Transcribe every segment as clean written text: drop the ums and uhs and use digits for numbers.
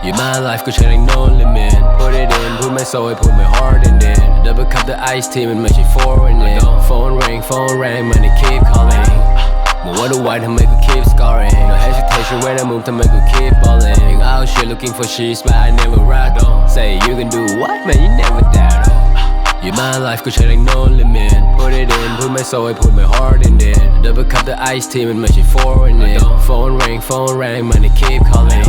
Yeah, my life could change like no limit. Put it in, put my soul, put my heart in it. Double cup the ice team and make it foreign in. Phone ring, money keep calling. But what do I to make her keep scarring? No hesitation when I move to make her keep balling. Out shit looking for sheets, but I never ride on. Say you can do what, man, you never doubt on. Yeah, my life could change like no limit. Put it in, put my soul, put my heart in it. Double cup the ice team and make it foreign in. Phone ring, money keep calling.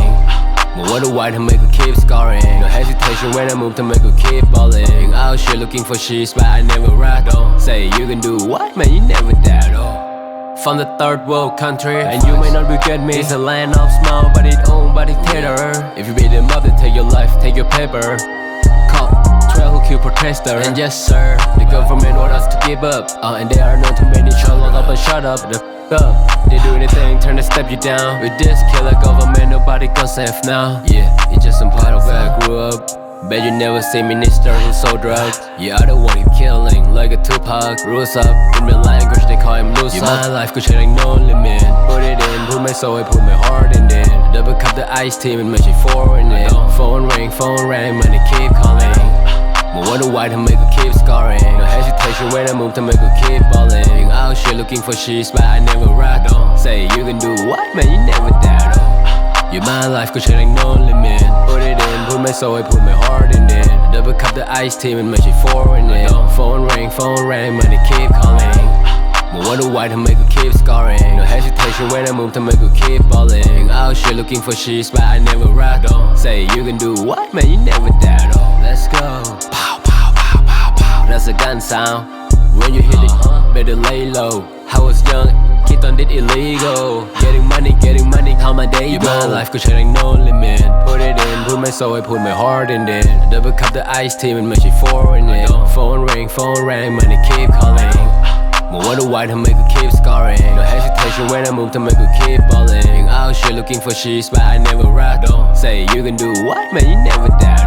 But what do I to make her keep scarring? No hesitation when I move to make her keep balling. Out shit looking for sheets, but I never ride on. Say you can do what, man, you never doubt on. From the third world country, and you may not regret me. It's a land of small, but it's owned by the dictator. If you beat them up, they take your life, take your paper. Cop, trail who kill protester. And yes sir, the government want us to give up. And they are known to many shut up and shut up. Up. They do anything, turn to step you down. With this killer government, nobody gon' save now. Yeah, it's just some part of where I grew up. Bet you never see ministers who sold drugs. Yeah, I don't want you killing like a Tupac. Rules up, in my language they call him loose up. My life could change like no limit. Put it in, put my soul, put my heart in it. Double cup the ice team and make it foreign in. Phone ring, money keep calling. But what do I to make her keep scarring? No hesitation when I move to make her keep balling. Out shit looking for sheets, but I never ride on. Say you can do what, man, you never doubt on. Yeah, my life could change like no limit. Put it in, put my soul, put my heart in it. Double cup the ice team and make it foreign in. Phone ring, money keep calling. But what do I to make her keep scarring? No hesitation when I move to make her keep balling. Out shit looking for sheets, but I never ride on. Say you can do what, man, you never doubt on. Let's go. That's a gun sound. When you hit it, better lay low. I was young, kid on it illegal. Getting money, how my day go. My life could change like no limit. Put it in, put my soul, put my heart in it. Double cup the ice team and make it foreign in. Phone ring, money keep calling. But what do I to make her keep scarring? No hesitation when I move to make her keep balling. Out shit looking for sheets, but I never ride on. Say you can do what, man, you never doubt.